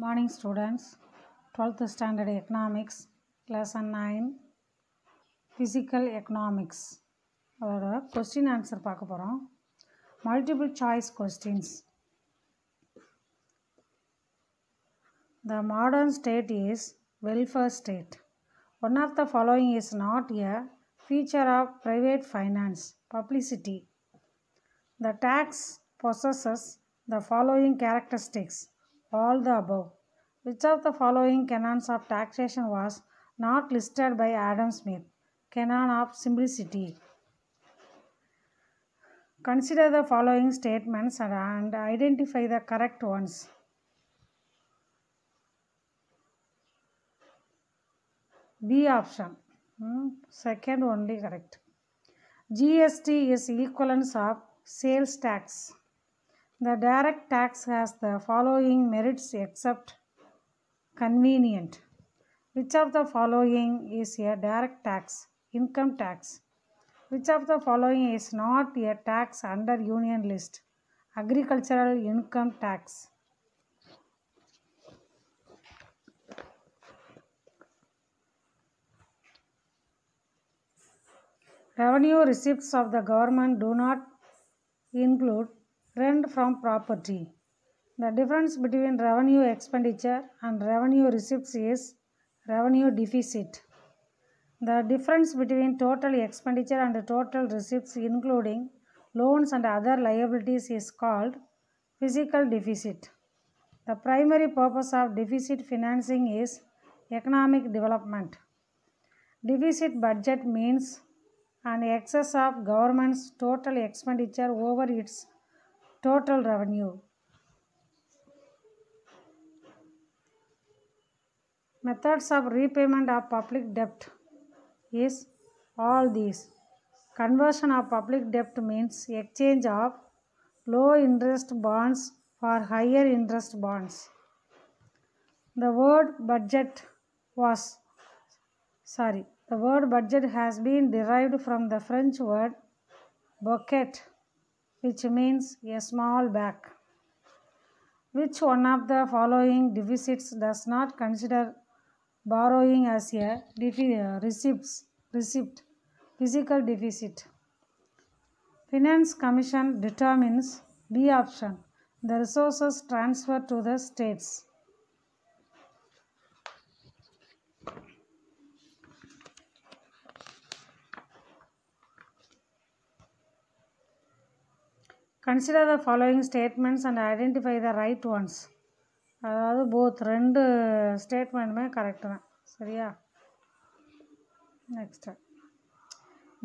Morning students, 12th standard economics, lesson 9, physical economics. அதோட question answer பார்க்க போகிறோம். Multiple choice questions. The modern state is welfare state. One of the following is not a feature of private finance, publicity. The tax possesses the following characteristics. All the above. Which of the following canons of taxation was not listed by Adam Smith? Canon of simplicity. Consider the following statements and identify the correct ones. B option. Second only correct. GST is equivalence of sales tax. The direct tax has the following merits except convenient. Which of the following is a direct tax? Income tax. Which of the following is not a tax under union list? Agricultural income tax. Revenue receipts of the government do not include rent from property. The difference between revenue expenditure and revenue receipts is revenue deficit. The difference between total expenditure and total receipts including loans and other liabilities is called fiscal deficit. The primary purpose of deficit financing is economic development. Deficit budget means an excess of government's total expenditure over its total revenue. Methods of repayment of public debt is all these. Conversion of public debt means exchange of low interest bonds for higher interest bonds. The word budget has been derived from the French word bouquet, which means a small bag. Which one of the following deficits does not consider borrowing as a receipt? Physical deficit. Finance Commission determines B option, the resources transferred to the states. Consider the following statements and identify the right ones. அதாவது both ரெண்டு ஸ்டேட்மெண்ட்டுமே correct தான் சரியா. Next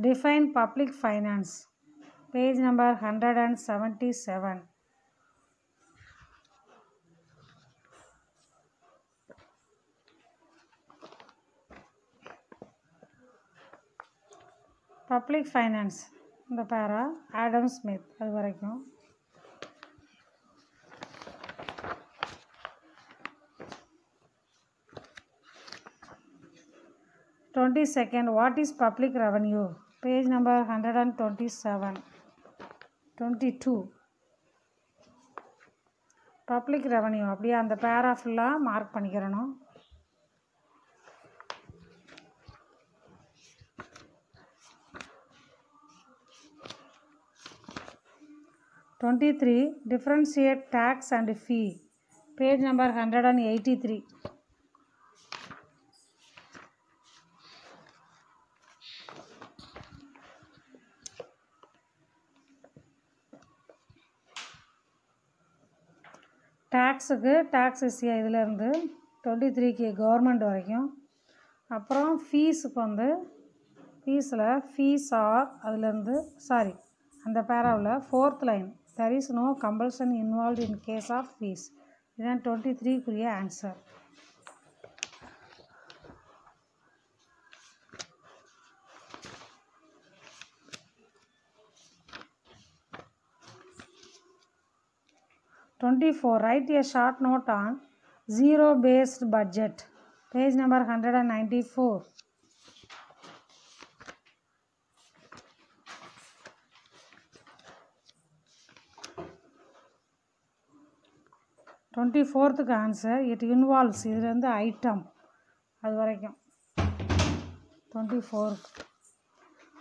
define public finance, page number 177. Public finance இந்த பேரா Adam Smith அது வரைக்கும். Second, what is public revenue? Page number 127. 22. Public revenue அப்படியே அந்த பேரா ஃபுல்லாக மார்க் பண்ணிக்கிறணும். Differentiate tax and fee. Page number 183. டேக்ஸுக்கு டேக்ஸ் எஸ்சியா இதிலேருந்து 23க்கு கவர்மெண்ட் வரைக்கும். அப்புறம் ஃபீஸுக்கு வந்து ஃபீஸில் ஃபீஸ் ஆர் அதுலேருந்து அந்த பேராவில் 4th line there is no compulsion involved in case of fees. இதுதான் 23க்குரிய answer. Write a short note on zero-based budget. Page number 194. 24th answer it involves இதுலேருந்து ஐட்டம் அது வரைக்கும் 24.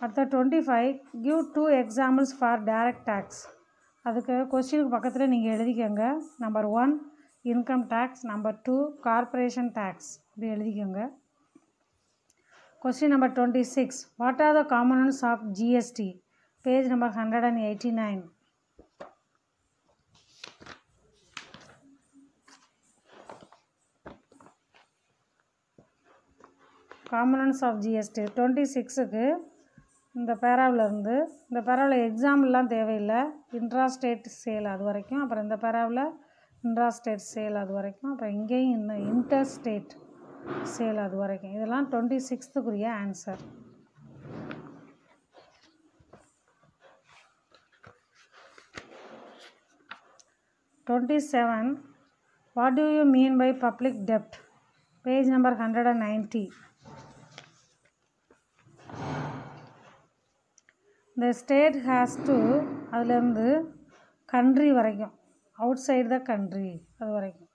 அடுத்த 25 give 2 examples for direct tax. அதுக்கு கொஸ்டினுக்கு பக்கத்தில் நீங்கள் எழுதிக்கோங்க. Number 1 income tax, number 2 corporation tax இப்படி எழுதிக்கோங்க. Question number 26 what are the components of GST, page number 189. Components of GST 26க்கு இந்த பேராவிலேருந்து இந்த பேராவில் எக்ஸாம்பிள்லாம் தேவையில்லை. இன்ட்ராஸ்டேட் சேல் அது வரைக்கும், அப்புறம் இந்த பேராவில் இன்ட்ராஸ்டேட் சேல் அது வரைக்கும், அப்புறம் இங்கேயும் இன்டர்ஸ்டேட் சேல் அது வரைக்கும். இதெல்லாம் 26க்குரிய answer. Twenty seven what do you mean by public டெப்ட், page number 190. the state has to அதுலேருந்து கண்ட்ரி வரைக்கும், அவுட் சைடு த கண்ட்ரி அது வரைக்கும்.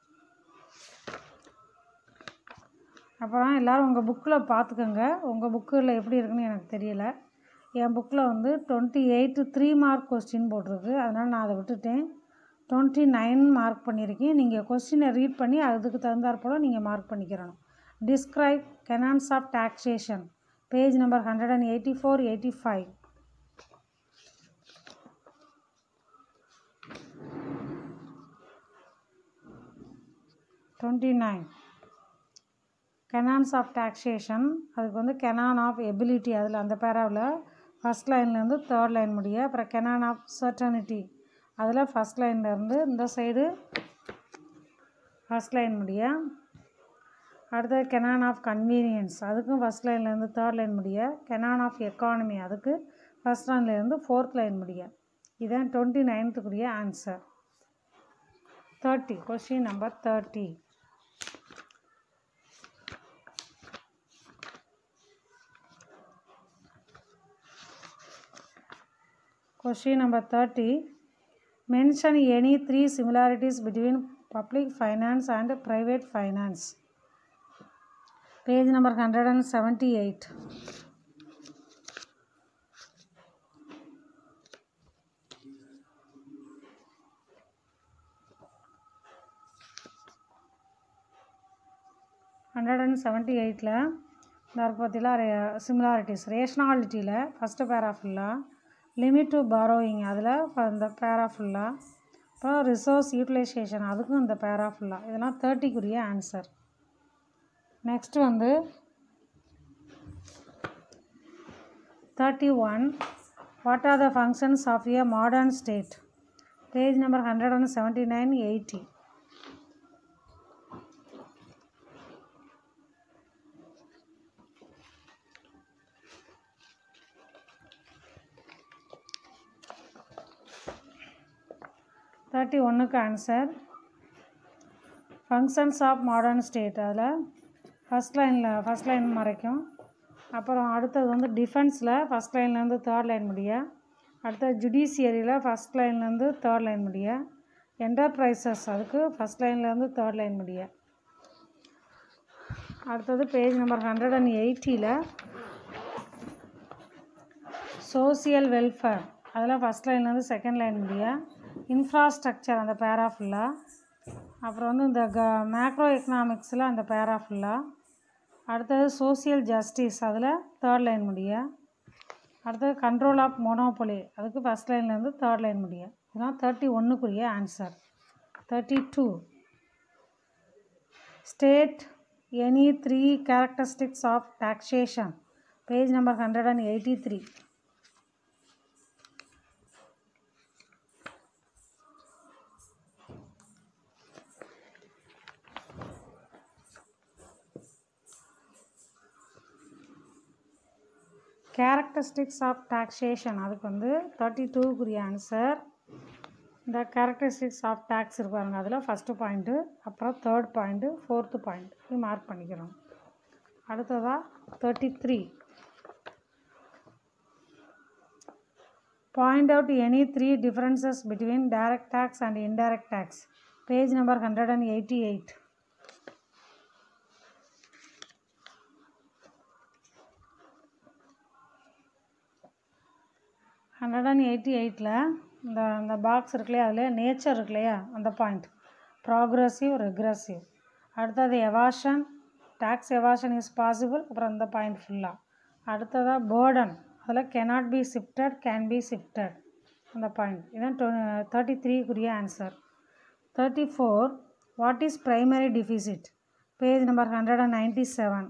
அப்புறம் எல்லோரும் உங்கள் புக்கில் பார்த்துக்கோங்க. உங்கள் புக்கில் எப்படி இருக்குன்னு எனக்கு தெரியல. என் புக்கில் வந்து 28 3 மார்க் கொஸ்டின் போட்டிருக்கு. அதனால் நான் அதை விட்டுட்டேன். 29 மார்க் பண்ணியிருக்கேன். நீங்கள் கொஸ்டினை ரீட் பண்ணி அதுக்கு தகுந்தாற் போல் நீங்கள் மார்க் பண்ணிக்கிறணும். Describe canons of taxation, page number 184 85. 29 canons of taxation. அதுக்கு வந்து கெனான் ஆஃப் எபிலிட்டி அதில் அந்த பேராவில் ஃபஸ்ட் லைன்லேருந்து தேர்ட் லைன் முடிய, அப்புறம் கெனான் ஆஃப் சர்டனிட்டி அதில் ஃபஸ்ட் லைன்லேருந்து இந்த சைடு ஃபஸ்ட் லைன் முடிய, அடுத்தது கெனான் ஆஃப் கன்வீனியன்ஸ் அதுக்கும் ஃபஸ்ட் லைன்லேருந்து தேர்ட் லைன் முடிய, கெனான் ஆஃப் எக்கானமி அதுக்கு ஃபஸ்ட் லைன்லேருந்து ஃபோர்த் லைன் முடிய. இதுதான் 29க்குரிய answer. 30 question number 30. Question number 30. Mention any 3 similarities between public finance and private finance. Page number 178. Similarities ரேஷனாலிட்டியில் ஃபஸ்ட்டு பேரா ஃபுல்லாக, லிமிட் டு பாரோயிங் அதில் இந்த பேரா ஃபுல்லாக, அப்புறம் ரிசோர்ஸ் யூட்டிலைசேஷன் அதுக்கும் இந்த பேரா ஃபுல்லாக. இதெல்லாம் 30க்குரிய ஆன்சர். நெக்ஸ்ட்டு வந்து 31 what are the functions of a modern state, page number 179 80. க்கு answer functions of modern state அதில் ஃபஸ்ட் லைன் வரைக்கும், அப்புறம் அடுத்தது வந்து டிஃபென்ஸில் ஃபஸ்ட் லைன்லேருந்து தேர்ட் லைன் முடிய, அடுத்தது ஜுடிஷியரியில் ஃபஸ்ட் லைன்லேருந்து தேர்ட் லைன் முடிய, என்டர்பிரைசஸ் அதுக்கு ஃபஸ்ட் லைன்லேருந்து தேர்ட் லைன் முடிய. அடுத்தது பேஜ் நம்பர் 180ல் சோசியல் வெல்ஃபேர் அதில் ஃபஸ்ட் லைன்லேருந்து செகண்ட் லைன் முடிய, இன்ஃப்ராஸ்ட்ரக்சர் அந்த பேரா ஃபுல்லாக, அப்புறம் வந்து இந்த மேக்ரோ எக்கனாமிக்ஸில் அந்த பேரா ஃபுல்லாக, அடுத்தது சோசியல் ஜஸ்டிஸ் அதில் தேர்ட் லைன் முடிய, அடுத்தது கண்ட்ரோல் ஆஃப் மொனோபொலி அதுக்கு ஃபஸ்ட் லைன்லேருந்து தேர்ட் லைன் முடிய. இதுதான் 31க்குரிய answer. 32 state any 3 characteristics of taxation, page number 183. Characteristics of taxation அதுக்கு வந்து 32க்குரிய ஆன்சர். இந்த கேரக்டரிஸ்டிக்ஸ் ஆஃப் டேக்ஸ் இருப்பாருங்க அதில் ஃபஸ்ட்டு பாயிண்ட்டு, அப்புறம் தேர்ட் பாயிண்ட்டு, ஃபோர்த்து பாயிண்ட் இது மார்க் பண்ணிக்கிறோம். அடுத்ததாக 33 point out any 3 differences between direct tax and indirect tax, Page number 188. இந்த பாக்ஸ் இருக்கு இல்லையா, அதில் நேச்சர் இருக்கு இல்லையா, அந்த பாயிண்ட் ப்ராக்ரெசிவ் ரெக்ரெசிவ். அடுத்தது எவாஷன், டேக்ஸ் எவாஷன் இஸ் பாசிபிள், அப்புறம் இந்த பாயிண்ட் ஃபுல்லாக. அடுத்ததாக பேர்டன், அதில் cannot be shifted, can be shifted, அந்த பாயிண்ட். இதான் 33க்குரிய answer. 34, what is primary deficit? Page number 197.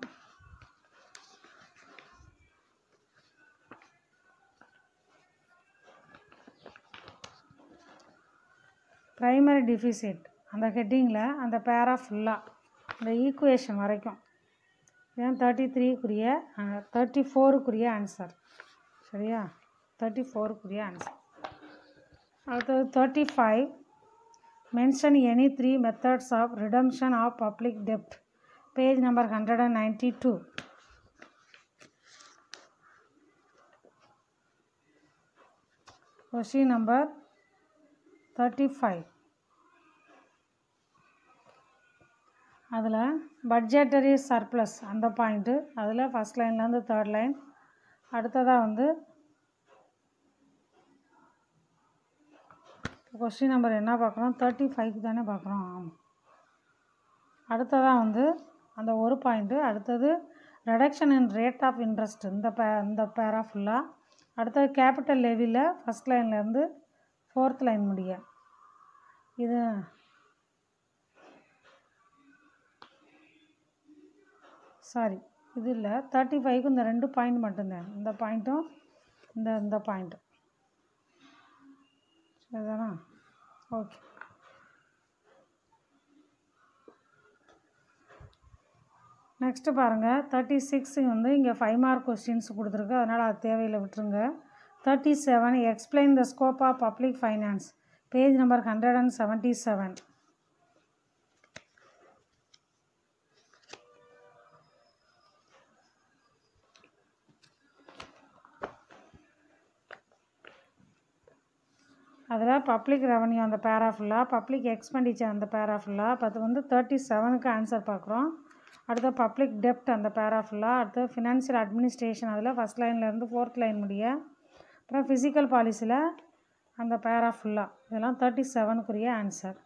Primary deficit அந்த ஹெட்டிங்கில் அந்த பேரா ஃபுல்லாக அந்த ஈக்குவேஷன் வரைக்கும். இதுதான் 34க்குரிய ஆன்சர். சரியா? 34க்குரிய ஆன்சர். அடுத்தது 35, mention any 3 methods of redemption of public டெப்ட். Page number 192. Question number 35. அதில் பட்ஜெட்டரி சர்ப்ளஸ் அந்த பாயிண்ட்டு, அதில் ஃபஸ்ட் லைன்லேருந்து தேர்ட் லைன். அடுத்ததாக வந்து கொஸ்டின் நம்பர் என்ன பார்க்குறோம்? 35 தானே பார்க்குறோம். ஆமாம். அடுத்ததாக வந்து அந்த ஒரு பாயிண்ட்டு. அடுத்தது reduction in rate of interest இந்த பேரா ஃபுல்லாக. அடுத்தது கேபிட்டல் லெவியில் ஃபஸ்ட் லைன்லேருந்து ஃபோர்த் லைன் முடிய. இது இது இல்லை. 35க்கு இந்த 2 பாயிண்ட் மட்டும்தான், இந்த பாயிண்ட்டும் இந்த பாயிண்ட்டும். சரிதானா? ஓகே. நெக்ஸ்ட்டு பாருங்கள். 36 வந்து இங்கே 5 மார்க் கொஸ்டின்ஸ் கொடுத்துருக்கு, அதனால் அது தேவையில்லை, விட்டுருங்க. 37, explain the scope of public finance. Page number 177. அதில் பப்ளிக் ரெவன்யூ அந்த பேரா ஃபுல்லாக, பப்ளிக் எக்ஸ்பெண்டிச்சர் அந்த பேரா ஃபுல்லாக. அது வந்து 37க்கு ஆன்சர் பார்க்குறோம். அடுத்து பப்ளிக் டெப்ட் அந்த பேரா ஃபுல்லாக. அடுத்து ஃபினான்ஷியல் அட்மினிஸ்ட்ரேஷன், அதில் ஃபஸ்ட் லைன்லேருந்து ஃபோர்த் லைன் முடிய. அப்புறம் ஃபிசிக்கல் பாலிசியில் அந்த பேரா ஃபுல்லாக. இதெல்லாம் 37க்குரிய answer.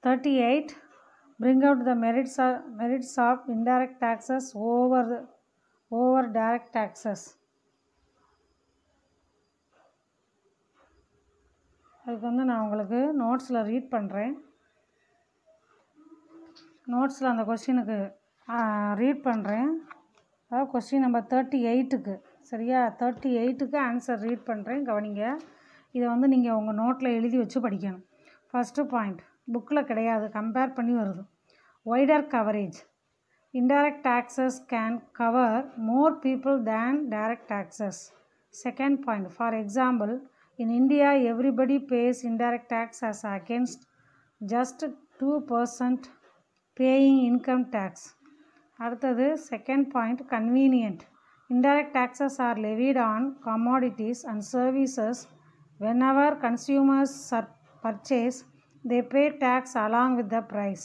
38, bring out the merits of indirect taxes over direct taxes. அதுக்கு வந்து நான் உங்களுக்கு நோட்ஸில் ரீட் பண்ணுறேன். நோட்ஸில் அந்த கொஸ்டினுக்கு ரீட் பண்ணுறேன். அதாவது கொஸ்டின் நம்பர் 38க்கு. சரியா? 38க்கு ஆன்சர் ரீட் பண்ணுறேன், கவனிங்க. இதை வந்து நீங்கள் உங்கள் நோட்டில் எழுதி வச்சு படிக்கணும். ஃபஸ்ட்டு பாயிண்ட் புக்கில் கிடையாது, கம்பேர் பண்ணி வருது. Wider coverage. Indirect taxes can cover more people than direct taxes. Second point, for example, in India everybody pays indirect tax as against just 2% paying income tax. அடுத்தது second point, convenient. Indirect taxes are levied on commodities and services. Whenever consumers purchase, they pay tax along with the price.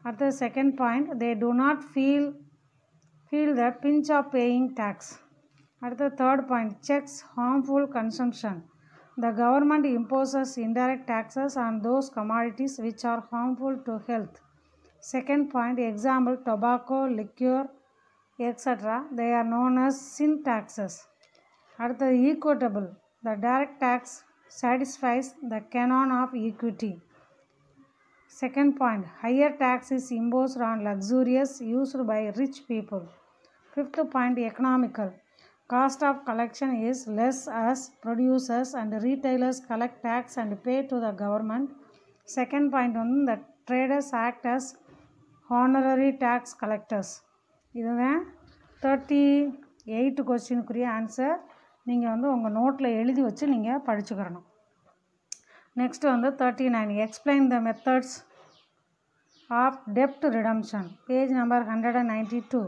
அடுத்தது second point, they do not feel the pinch of paying tax. அடுத்தது third point, checks harmful consumption. The government imposes indirect taxes on those commodities which are harmful to health. Second point, example, tobacco, liquor, etc. They are known as sin taxes. அடுத்தது equitable. The direct tax satisfies the canon of equity. Second point, higher tax is imposed on luxurious used by rich people. Fifth point, economical. Cost of collection is less as producers and retailers collect tax and pay to the government. Second point, the traders act as honorary tax collectors. இதுதான் 38 கொஸ்டினுக்குரிய answer. நீங்கள் வந்து உங்கள் நோட்டில் எழுதி வச்சு நீங்கள் படிச்சுக்கிறணும். Next வந்து 39, explain the methods of டெப்ட் redemption. Page number 192.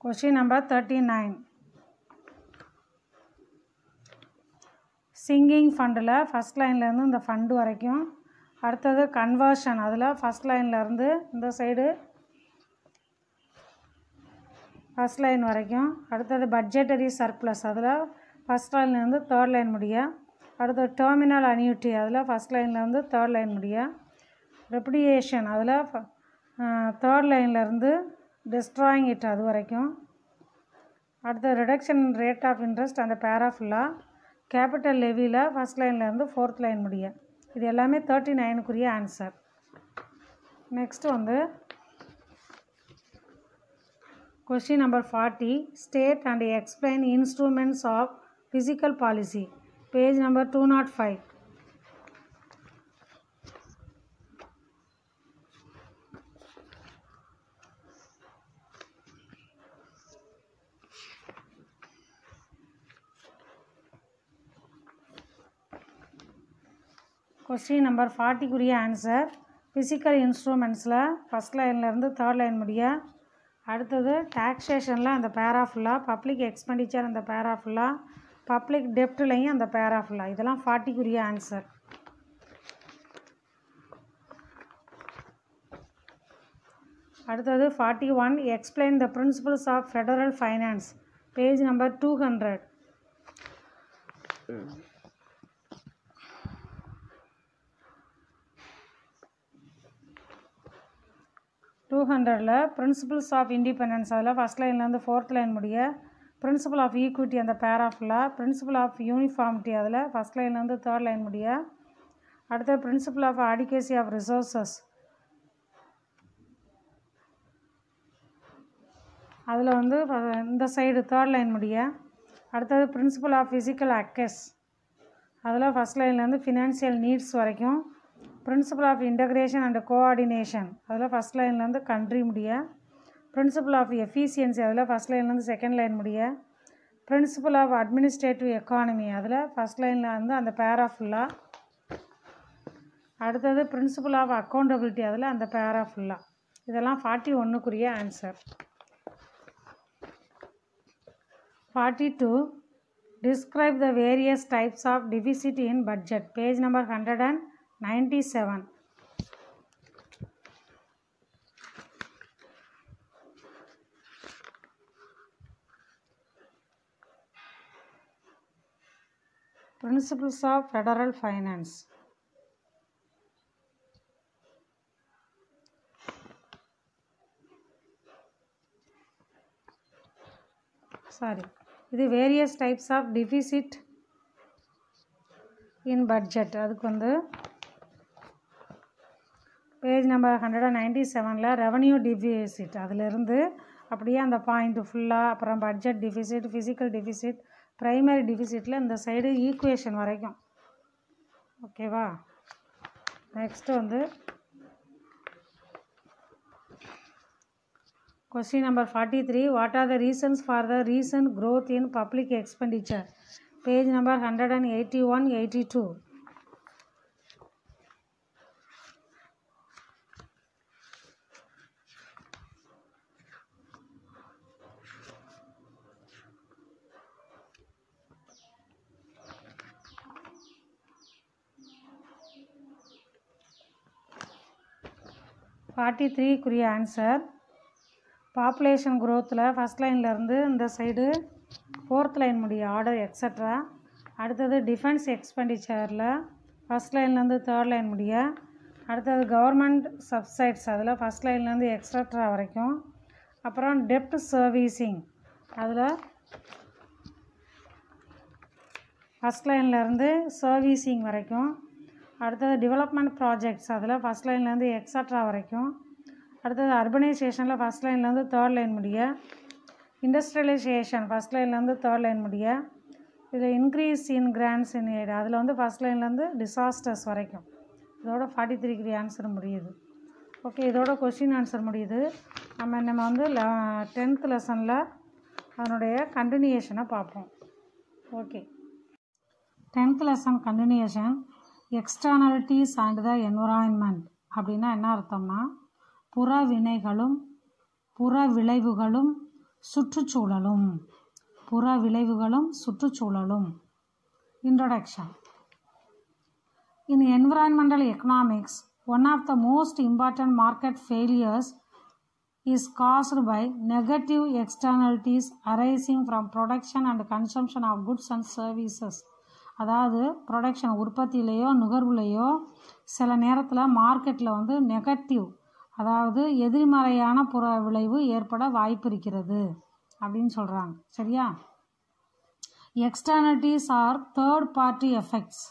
Question number 39. Sinking ஃபண்டில் ஃபஸ்ட் லைன்லேருந்து இந்த ஃபண்டு வரைக்கும், அடுத்தது கன்வர்ஷன் அதில் ஃபஸ்ட் லைன்லேருந்து இந்த சைடு ஃபஸ்ட் லைன் வரைக்கும், அடுத்தது பட்ஜெட்டரி சர்ப்ளஸ் அதில் ஃபஸ்ட் லைன்லேருந்து தேர்ட் லைன் முடிய, அடுத்தது டெர்மினல் அன்யூட்டி அதில் ஃபஸ்ட் லைன்லேருந்து தேர்ட் லைன் முடிய, ரெப்டியேஷன் அதில் தேர்ட் லைன்லேருந்து டிஸ்ட்ராயிங் இட் அது வரைக்கும், அடுத்தது reduction in rate of interest அந்த பேரா ஃபுல்லாக, கேபிட்டல் லெவியில் ஃபஸ்ட் லைன்லேருந்து ஃபோர்த் லைன் முடிய. இது எல்லாமே 39க்குரிய ஆன்சர். நெக்ஸ்ட் வந்து question number 40. State and explain instruments of fiscal policy. Page number 205. Question number 40க்குரிய ஆன்சர் ஃபிசிக்கல் இன்ஸ்ட்ருமெண்ட்ஸில் ஃபஸ்ட் லைன்லேருந்து தேர்ட் லைன் முடிய, அடுத்தது டாக்ஸேஷனில் அந்த பேரா ஃபுல்லாக, பப்ளிக் எக்ஸ்பெண்டிச்சர் அந்த பேரா ஃபுல்லாக, பப்ளிக் டெப்ட்லையும் அந்த பேரா ஃபுல்லாக. இதெல்லாம் 40க்குரிய ஆன்சர். அடுத்தது 41. Explain the principles of federal finance. Page number 200. 200ல் பிரின்சிபல்ஸ் ஆஃப் இண்டிபெண்டன்ஸ் அதில் ஃபஸ்ட் லைன்லேருந்து ஃபோர்த் லைன் முடிய, பிரின்சிபல் ஆஃப் ஈக்விட்டி அந்த பேரா ஃபுல்லாக, பிரின்சிபல் ஆஃப் யூனிஃபார்மிட்டி அதில் ஃபஸ்ட் லைன்லேருந்து தேர்ட் லைன் முடிய, அடுத்தது principle of adequacy of resources அதில் வந்து இந்த சைடு தேர்ட் லைன் முடிய, அடுத்தது பிரின்சிபல் ஆஃப் ஃபிசிக்கல் அக்கஸ் அதில் ஃபஸ்ட் லைன்லேருந்து ஃபினான்ஷியல் நீட்ஸ் வரைக்கும், principle of integration and coordination அதில் ஃபஸ்ட் லைன்லேருந்து கண்ட்ரி முடிய, பிரின்சிபல் ஆஃப் எஃபிஷியன்சி அதில் ஃபஸ்ட் லைன்லேருந்து செகண்ட் லைன் முடிய, பிரின்சிபல் ஆஃப் அட்மினிஸ்ட்ரேட்டிவ் எக்கானமி அதில் ஃபஸ்ட் லைனில் வந்து அந்த பேரா ஃபுல்லாக, அடுத்தது பிரின்சிபல் ஆஃப் அக்கௌண்டபிலிட்டி அதில் அந்த பேரா ஃபுல்லாக. இதெல்லாம் 41க்குரிய answer. 42. Describe the various types of deficit in budget. Page number 197. Principles of Federal Finance. இது various types of deficit in budget. அதுக்கு வந்து பேஜ் நம்பர் 197ல் ரெவன்யூ டிஃபிசிட் அதிலிருந்து அப்படியே அந்த பாயிண்ட் ஃபுல்லாக, அப்புறம் budget deficit, fiscal deficit, primary டிஃபிசிட்டில் இந்த சைடு ஈக்குவேஷன் வரைக்கும். ஓகேவா? நெக்ஸ்ட்டு வந்து question number 43. What are the reasons for the recent growth in public expenditure? Page number 181-82. க்குரிய ஆன்சர் பாப்புலேஷன் க்ரோத்தில் ஃபஸ்ட் லைன்லேருந்து இந்த சைடு ஃபோர்த் லைன் முடிய ஆர்டர் எக்ஸட்ரா, அடுத்தது டிஃபென்ஸ் எக்ஸ்பெண்டிச்சரில் ஃபஸ்ட் லைன்லேருந்து தேர்ட் லைன் முடிய, அடுத்தது கவர்மெண்ட் சப்சைட்ஸ் அதில் ஃபஸ்ட் லைன்லேருந்து எக்ஸட்ரா வரைக்கும், அப்புறம் டெப்ட் சர்வீசிங் அதில் ஃபஸ்ட் லைன்லேருந்து சர்வீசிங் வரைக்கும், அடுத்தது டெவலப்மெண்ட் ப்ராஜெக்ட்ஸ் அதில் ஃபஸ்ட் லைன்லேருந்து எக்ஸட்ரா வரைக்கும், அடுத்தது அர்பனைசேஷனில் ஃபஸ்ட் லைன்லேருந்து தேர்ட் லைன் முடிய, இண்டஸ்ட்ரியலைசேஷன் ஃபஸ்ட் லைன்லேருந்து தேர்ட் லைன் முடிய, இதில் increase in grants in aid அதில் வந்து ஃபஸ்ட் லைன்லேருந்து டிசாஸ்டர்ஸ் வரைக்கும். இதோட 43க்குரிய ஆன்சர் முடியுது. ஓகே, இதோட கொஸ்டின் ஆன்சர் முடியுது. நம்ம வந்து 10th லெசனில் அதனுடைய கண்டினியூஷனை பார்ப்போம். Okay, 10th lesson continuation. Externalities and the environment அப்படின்னா என்ன அர்த்தம்னா, புற வினைகளும் புற விளைவுகளும் சுற்றுச்சூழலும். புற விளைவுகளும் சுற்றுச்சூழலும். Introduction. In environmental economics, one of the most important market failures is caused by negative externalities arising from production and consumption of goods and services. அதாவது ப்ரொடக்ஷன் உற்பத்தியிலையோ நுகர்வுலையோ சில நேரத்தில் மார்க்கெட்டில் வந்து நெகட்டிவ், அதாவது எதிர்மறையான புற விளைவு ஏற்பட வாய்ப்பு இருக்கிறது அப்படின்னு சொல்கிறாங்க. சரியா? Externalities are third party effects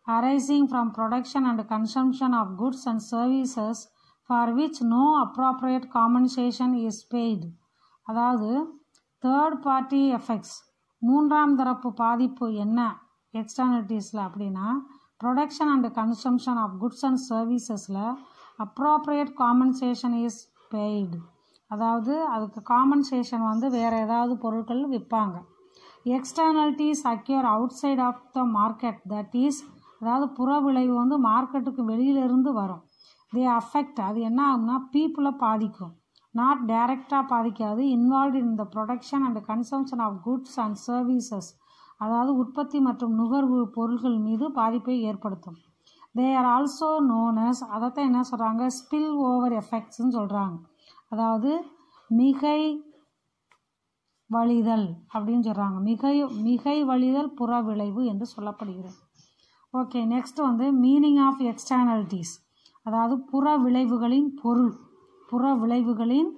arising from production and consumption of goods and services for which no appropriate compensation is paid. அதாவது தேர்ட் பார்ட்டி எஃபெக்ட்ஸ், மூன்றாம் தரப்பு பாதிப்பு என்ன எக்ஸ்டர்னலிட்டிஸில் அப்படின்னா, production and consumption of goods and சர்வீசஸில் அப்ராப்ரியேட் காம்பன்சேஷன் இஸ் பெய்டு. அதாவது அதுக்கு காம்பன்சேஷன் வந்து வேறு ஏதாவது பொருட்கள் விற்பாங்க. Externalities occur outside of the market, that is அதாவது புற விளைவு வந்து மார்க்கெட்டுக்கு வெளியிலிருந்து வரும். தே அஃபெக்ட், அது என்ன ஆகும்னா பீப்புளை பாதிக்கும், நாட் டைரெக்டாக பாதிக்காது. Involve in the production and consumption of goods and services, அதாவது உற்பத்தி மற்றும் நுகர்வு பொருள்கள் மீது பாதிப்பை ஏற்படுத்தும். They are also known as, அதைத்தான் என்ன சொல்கிறாங்க, ஸ்பில் ஓவர் எஃபெக்ட்ஸ்ன்னு சொல்கிறாங்க. அதாவது மிகை வழிதல் அப்படின்னு சொல்கிறாங்க. மிகை வழிதல் புற விளைவு என்று சொல்லப்படுகிறது. ஓகே, நெக்ஸ்ட் வந்து மீனிங் ஆஃப் எக்ஸ்டர்னலிட்டிஸ், அதாவது புற விளைவுகளின் பொருள். புற விளைவுகளின்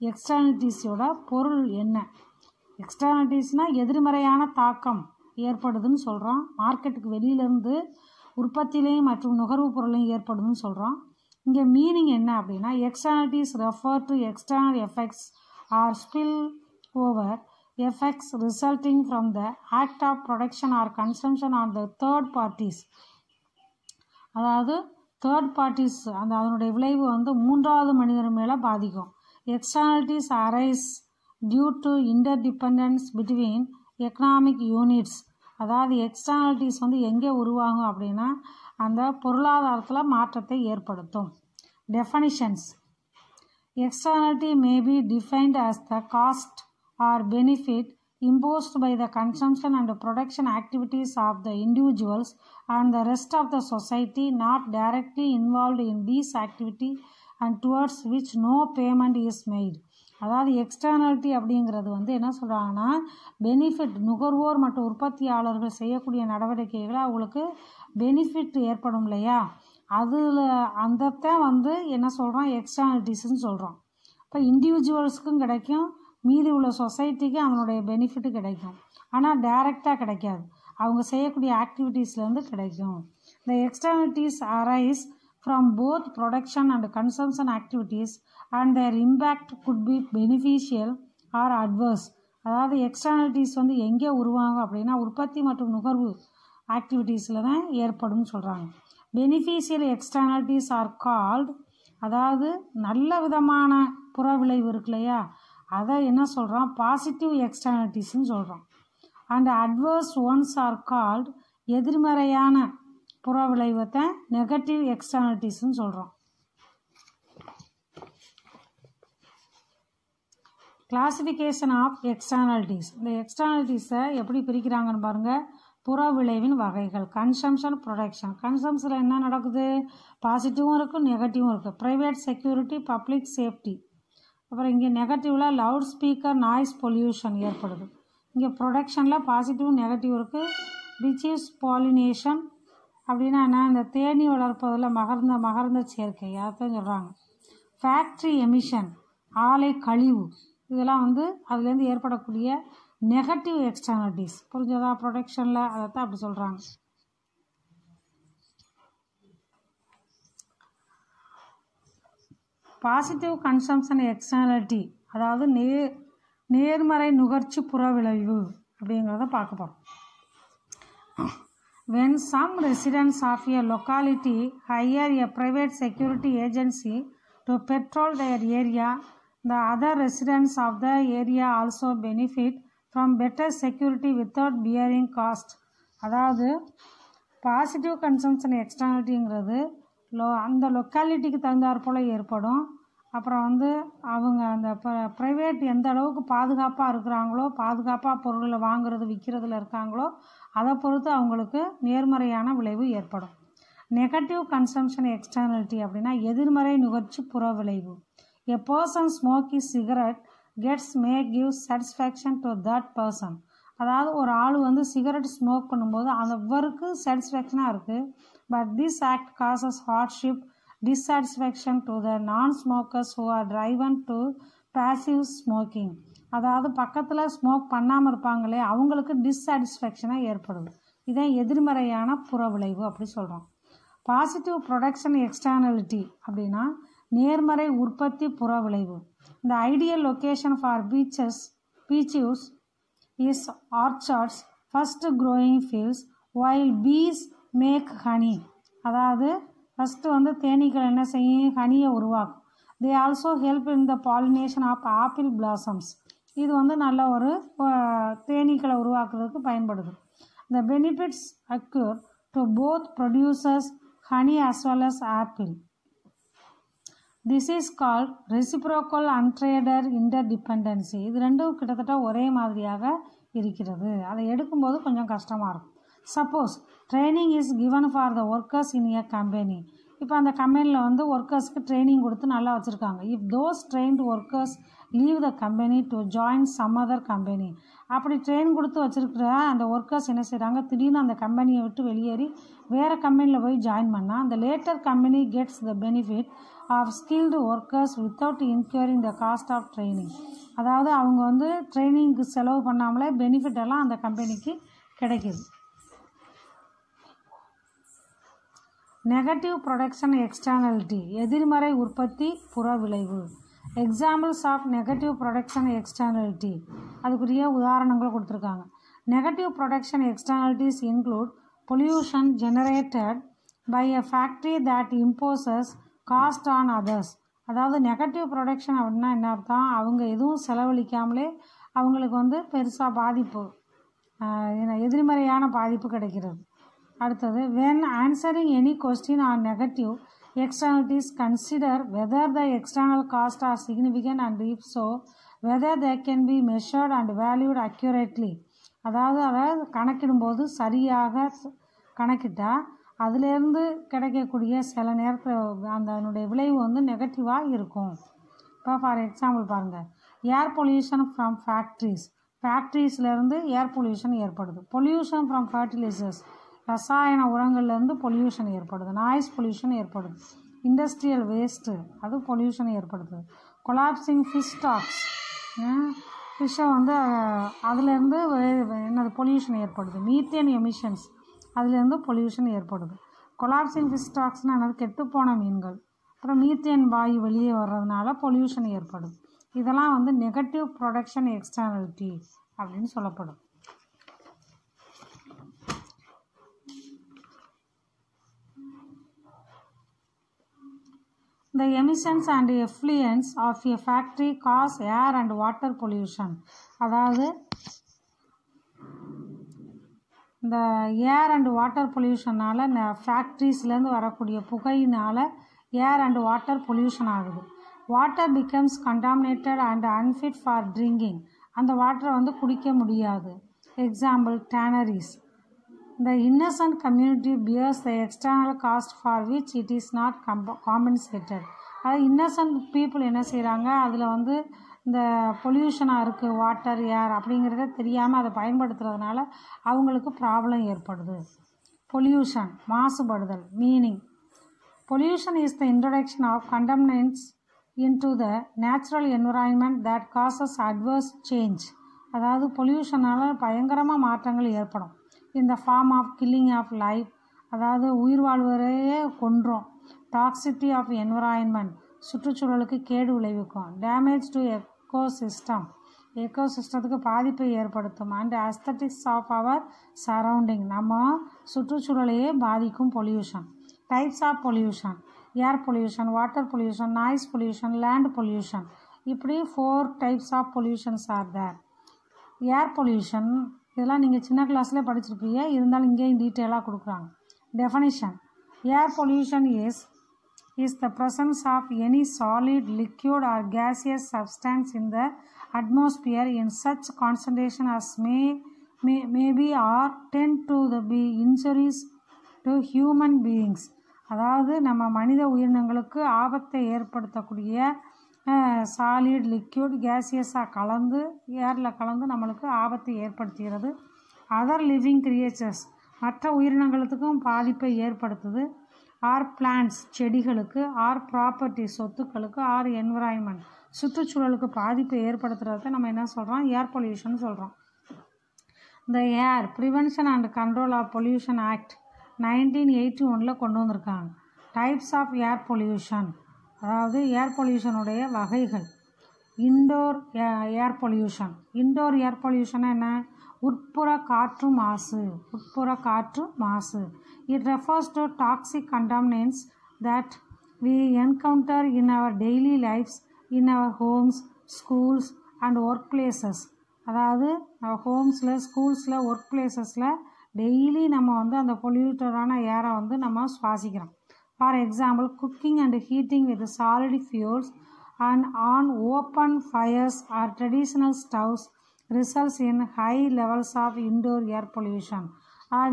எக்ஸ்டர்னலிட்டிஸோட பொருள் என்ன? எக்ஸ்டர்னலிட்டிஸ்னால் எதிர்மறையான தாக்கம் ஏற்படுதுன்னு சொல்கிறோம். மார்க்கெட்டுக்கு வெளியிலேருந்து உற்பத்தியிலையும் மற்றும் நுகர்வு பொருளையும் ஏற்படுதுன்னு சொல்கிறோம். இங்கே மீனிங் என்ன அப்படின்னா, எக்ஸ்டர்னலிட்டிஸ் refer to external effects R spill over effects resulting from the act of production or consumption on the third parties. அதாவது தேர்ட் பார்ட்டிஸ் அந்த அதனுடைய விளைவு வந்து மூன்றாவது மனிதர் மேலே பாதிக்கும். Externalities arise due to interdependence between economic units. அதாவது எக்ஸ்டர்னலிட்டிஸ் வந்து எங்கே உருவாகும் அப்படின்னா அந்த பொருளாதாரத்தில் மாற்றத்தை ஏற்படுத்தும். Definitions. Externality may be defined as the cost or benefit imposed by the consumption and production activities of the individuals and the rest of the society not directly involved in these activity and towards which no payment is made. அதாவது எக்ஸ்டர்னலிட்டி அப்படிங்கிறது வந்து என்ன சொல்கிறாங்கன்னா, benefit நுகர்வோர் மற்றும் உற்பத்தியாளர்கள் செய்யக்கூடிய நடவடிக்கைகளை அவங்களுக்கு பெனிஃபிட் ஏற்படும் இல்லையா, அதில் அந்தத்தான் வந்து என்ன சொல்கிறோம் எக்ஸ்டர்னலிட்டிஸ்ன்னு சொல்கிறோம். இப்போ இண்டிவிஜுவல்ஸுக்கும் கிடைக்கும், மீதி உள்ள சொசைட்டிக்கு அதனுடைய பெனிஃபிட்டு கிடைக்கும். ஆனால் டைரெக்டாக கிடைக்காது, அவங்க செய்யக்கூடிய ஆக்டிவிட்டீஸ்லேருந்து கிடைக்கும். இந்த externalities arise from both production and consumption activities and their impact could be beneficial or adverse. அதாவது எக்ஸ்டர்னலிட்டிஸ் வந்து எங்கே உருவாகும் அப்படின்னா உற்பத்தி மற்றும் நுகர்வு ஆக்டிவிட்டீஸில் தான் ஏற்படும் சொல்கிறாங்க. பெனிஃபிஷியல் எக்ஸ்டர்னலிட்டிஸ் ஆர் கால்டு, அதாவது நல்ல விதமான புற விளைவு இருக்கு இல்லையா, அதை என்ன சொல்கிறோம் பாசிட்டிவ் எக்ஸ்டர்னலிட்டிஸ்ன்னு சொல்கிறோம். And adverse ones are called, எதிர்மறையான புற விளைவத்தை நெகட்டிவ் எக்ஸ்டர்னலிட்டிஸ்ன்னு சொல்கிறோம். Classification of externalities. இந்த எக்ஸ்டர்னலிட்டிஸை எப்படி பிரிக்கிறாங்கன்னு பாருங்கள். புற விளைவின் வகைகள். Consumption, production. கன்சம்ஷனில் என்ன நடக்குது, பாசிட்டிவும் இருக்குது நெகட்டிவும் இருக்குது. Private security, public safety. அப்புறம் இங்கே நெகட்டிவில் லவுட் ஸ்பீக்கர், நாய்ஸ் பொல்யூஷன் ஏற்படுது. இங்கே ப்ரொடக்ஷனில் பாசிட்டிவ் நெகட்டிவ் இருக்குது. பிச்சீவ்ஸ் பாலினேஷன் அப்படின்னா என்ன, இந்த தேனி வளர்ப்பதில் மகரந்த சேர்க்கை, அதைத்தான் சொல்கிறாங்க. ஃபேக்ட்ரி எமிஷன், ஆலை கழிவு, இதெல்லாம் வந்து அதுலேருந்து ஏற்படக்கூடிய நெகட்டிவ் எக்ஸ்டர்னலிட்டிஸ். புரிஞ்சதா? ப்ரொடக்ஷனில் அதைத்தான் அப்படி சொல்கிறாங்க. பாசிட்டிவ் கன்சம்ஷன் எக்ஸ்டர்னலிட்டி, அதாவது நேர்மறை நுகர்ச்சி புற விளைவு அப்படிங்கிறத பார்க்க போகிறோம். When some residents of a locality hire a private security agency to patrol their area, the other residents of the area also benefit from better security without bearing cost. அதாவது positive consumption எக்ஸ்டர்னலிட்டிங்கிறது அந்த லொக்காலிட்டிக்கு தகுந்தாற் போல் ஏற்படும். அப்புறம் வந்து அவங்க அந்த private எந்த அளவுக்கு பாதுகாப்பாக இருக்கிறாங்களோ, பாதுகாப்பாக பொருளை வாங்குறது விற்கிறதுல இருக்காங்களோ அதை பொறுத்து அவங்களுக்கு நேர்மறையான விளைவு ஏற்படும். நெகட்டிவ் கன்சம்ஷன் எக்ஸ்டர்னலிட்டி அப்படின்னா எதிர்மறை நுகர்ச்சி புற விளைவு. A person smoky cigarette gets May give satisfaction to that person. அதாவது ஒரு ஆள் வந்து சிகரெட் ஸ்மோக் பண்ணும்போது அவருக்கு சாட்டிஸ்ஃபேக்ஷனாக இருக்குது. But this act causes hardship dissatisfaction to the non-smokers who are driven to passive smoking. அதாவது பக்கத்தில் ஸ்மோக் பண்ணாமல் இருப்பாங்களே அவங்களுக்கு டிஸ்சாட்டிஸ்ஃபேக்ஷனாக ஏற்படுது. இதை எதிர்மறையான புற விளைவு அப்படி சொல்கிறோம். பாசிட்டிவ் ப்ரொடக்ஷன் எக்ஸ்டர்னலிட்டி அப்படின்னா நேர்மறை உற்பத்தி புற விளைவு. இந்த ideal location for peaches is orchards first growing fields while bees make honey. அதாவது ஃபஸ்ட்டு வந்து தேனீக்கள் என்ன செய்யும், ஹனியை உருவாக்கும். They also help in the pollination of apple blossoms. இது வந்து நல்ல ஒரு தேனீக்களை உருவாக்குறதுக்கு பயன்படுது. The benefits accrue to both producers honey as well as apple. This is called reciprocal untraded interdependency. இது ரெண்டும் கிட்டத்தட்ட ஒரே மாதிரியாக இருக்கிறது. அதை எடுக்கும்போது கொஞ்சம் கஷ்டமாக இருக்கும். Suppose training is given for the workers in a company. இப்போ அந்த கம்பெனியில் வந்து ஒர்க்கர்ஸ்க்கு ட்ரைனிங் கொடுத்து நல்லா வச்சுருக்காங்க. If those trained workers leave the company to join some other company. அப்படி ட்ரெயின் கொடுத்து வச்சுருக்கிற அந்த ஒர்க்கர்ஸ் என்ன செய்கிறாங்க, திடீர்னு அந்த கம்பெனியை விட்டு வெளியேறி வேறு கம்பெனியில் போய் ஜாயின் பண்ணால் அந்த later company gets the benefit of skilled workers without incurring the cost of training. அதாவது அவங்க வந்து ட்ரைனிங்க்கு செலவு பண்ணாமலே பெனிஃபிட் எல்லாம் அந்த கம்பெனிக்கு கிடைக்கிது. நெகட்டிவ் ப்ரொடக்ஷன் எக்ஸ்டர்னலிட்டி எதிர்மறை உற்பத்தி புற விளைவு. Examples of negative production externality அதுக்குரிய உதாரணங்கள் கொடுத்துருக்காங்க. Negative production externalities include pollution generated by a factory that imposes cost on others. அதாவது நெகட்டிவ் ப்ரொடக்ஷன் அப்படின்னா என்ன அர்த்தம், அவங்க எதுவும் செலவழிக்காமலே அவங்களுக்கு வந்து பெருசாக பாதிப்பு எதிர்மறையான பாதிப்பு கிடைக்கிறது. அடுத்தது, when answering any question on negative externalities, consider whether the external costs are significant and if so, whether they can be measured and valued accurately. அதாவது கணக்கிடும்போது சரியாக கணக்கிட்டால் அதிலேருந்து கிடைக்கக்கூடிய சில நேரத்தில் அதனுடைய விளைவு வந்து நெகட்டிவாக இருக்கும். இப்போ ஃபார் எக்ஸாம்பிள் பாருங்கள், ஏர் பொல்யூஷன் ஃப்ரம் ஃபேக்ட்ரிஸ்லேருந்து ஏர் பொல்யூஷன் ஏற்படுது. பொல்யூஷன் ஃப்ரம் ஃபர்டிலைசர்ஸ் ரசாயன உரங்கள்லேருந்து பொல்யூஷன் ஏற்படுது. நாய்ஸ் பொல்யூஷன் ஏற்படுது. இண்டஸ்ட்ரியல் வேஸ்ட்டு அது பொல்யூஷன் ஏற்படுது. கொலாப்சிங் ஃபிஷ் ஸ்டாக்ஸ் ஃபிஷ்ஷை வந்து அதுலேருந்து என்னது பொல்யூஷன் ஏற்படுது. மீத்தேன் எமிஷன்ஸ் அதுலேருந்து பொல்யூஷன் ஏற்படுது. கொலாப்சிங் ஃபிஷ் ஸ்டாக்ஸ்னால் என்னது, கெட்டுப்போன மீன்கள். அப்புறம் மீத்தேன் வாயு வெளியே வர்றதுனால பொல்யூஷன் ஏற்படுது. இதெல்லாம் வந்து நெகட்டிவ் ப்ரொடக்ஷன் எக்ஸ்டர்னலிட்டி அப்படின்னு சொல்லப்படும். The emissions and effluents of a factory cause air and water pollution. அதாவது இந்த ஏர் அண்ட் வாட்டர் பொல்யூஷனால் ஃபேக்ட்ரிஸ்லேருந்து வரக்கூடிய புகையினால் ஏர் அண்ட் வாட்டர் பொல்யூஷன் ஆகுது. Water becomes contaminated and unfit for drinking. அந்த வாட்டரை வந்து குடிக்க முடியாது. Example, tanneries. The innocent community bears the external cost for which it is not compensated. அது இன்னசென்ட் பீப்புள் என்ன செய்கிறாங்க, அதில் வந்து இந்த பொல்யூஷனாக இருக்குது வாட்டர் ஏர் அப்படிங்கிறத தெரியாமல் அதை பயன்படுத்துறதுனால அவங்களுக்கு ப்ராப்ளம் ஏற்படுது. பொல்யூஷன் மாசுபடுதல். Meaning, pollution is the introduction of contaminants into the natural environment that causes adverse change. அதாவது பொல்யூஷனால் பயங்கரமாக மாற்றங்கள் ஏற்படும். இந்த form of killing of life, அதாவது உயிர் வாழ்வரையே கொன்றோம். டாக்ஸிட்டி ஆஃப் என்விரான்மெண்ட், சுற்றுச்சூழலுக்கு கேடு விளைவிக்கும். டேமேஜ் டு எக்கோசிஸ்டத்துக்கு பாதிப்பை ஏற்படுத்தும். And aesthetics of our surrounding, நம்ம சுற்றுச்சூழலையே பாதிக்கும் pollution. Types of pollution: air pollution, water pollution, noise pollution, land pollution. இப்படி 4 types of pollutions R there. Air pollution இதெல்லாம் நீங்கள் சின்ன கிளாஸ்லேயே படிச்சிருப்பீங்க, இருந்தாலும் இங்கேயும் டீட்டெயிலாக கொடுக்குறாங்க. Definition: air pollution is is the presence of any solid, liquid or gaseous substance in the atmosphere in such concentration as may be or tend to be injuries to human beings. அதாவது நம்ம மனித உயிரினங்களுக்கு ஆபத்தை ஏற்படுத்தக்கூடிய solid, liquid, கேசியஸாக கலந்து ஏரில் கலந்து நம்மளுக்கு ஆபத்தை ஏற்படுத்துகிறது. அதர் லிவிங் கிரியேச்சர்ஸ் மற்ற உயிரினங்களுக்கும் பாதிப்பை ஏற்படுத்துது. ஆர் பிளான்ட்ஸ் செடிகளுக்கு, ஆர் ப்ராப்பர்ட்டி சொத்துக்களுக்கு, ஆர் என்விரான்மெண்ட் சுற்றுச்சூழலுக்கு பாதிப்பை ஏற்படுத்துறத நம்ம என்ன சொல்கிறோம்? ஏர் பொல்யூஷன் சொல்கிறோம். இந்த air prevention and control of pollution act 1981 கொண்டு வந்திருக்காங்க. டைப்ஸ் ஆஃப் ஏர் பொல்யூஷன், அதாவது ஏர் பொல்யூஷனுடைய வகைகள். Indoor air pollution. Indoor air pollution என்ன? உட்புற காற்று மாசு. உட்புற காற்று மாசு. It refers to toxic contaminants that we encounter in our daily lives, in our homes, schools and workplaces. அதாவது ஹோம்ஸில், ஸ்கூல்ஸில், ஒர்க் பிளேசஸில் டெய்லி நம்ம அந்த பொல்யூட்டடான ஏரை நம்ம சுவாசிக்கிறோம். For example, cooking and heating with solid fuels and on open fires or traditional stoves results in high levels of indoor air pollution.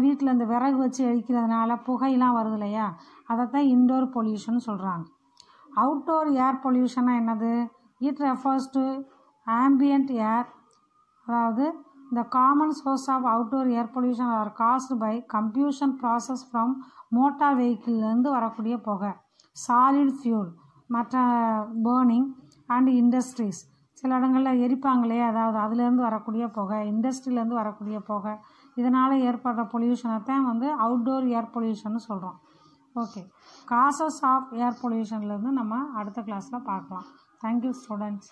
வீட்டில் இந்த விறகு வச்சு எரிக்கிறதுனால புகையெல்லாம் வருது இல்லையா, அதைத்தான் இன்டோர் பொல்யூஷன் சொல்கிறாங்க. அவுட்டோர் ஏர் பொல்யூஷனாக என்னது? It refers to ambient air. அதாவது the common source of outdoor air pollution are caused by combustion process from motor vehicle வரக்கூடிய புகை, சாலிட் ஃபியூல், மற்ற பேர்னிங் அண்ட் இண்டஸ்ட்ரீஸ். சில இடங்களில் எரிப்பாங்களே, அதாவது அதுலேருந்து வரக்கூடிய புகை, இண்டஸ்ட்ரியிலேருந்து வரக்கூடிய புகை, இதனால் ஏற்படுற பொல்யூஷனை தான் அவுட்டோர் ஏர் பொல்யூஷன் சொல்கிறோம். ஓகே, காசஸ் ஆஃப் ஏர் பொல்யூஷன்லேருந்து நம்ம அடுத்த கிளாஸில் பார்க்கலாம். Thank you students.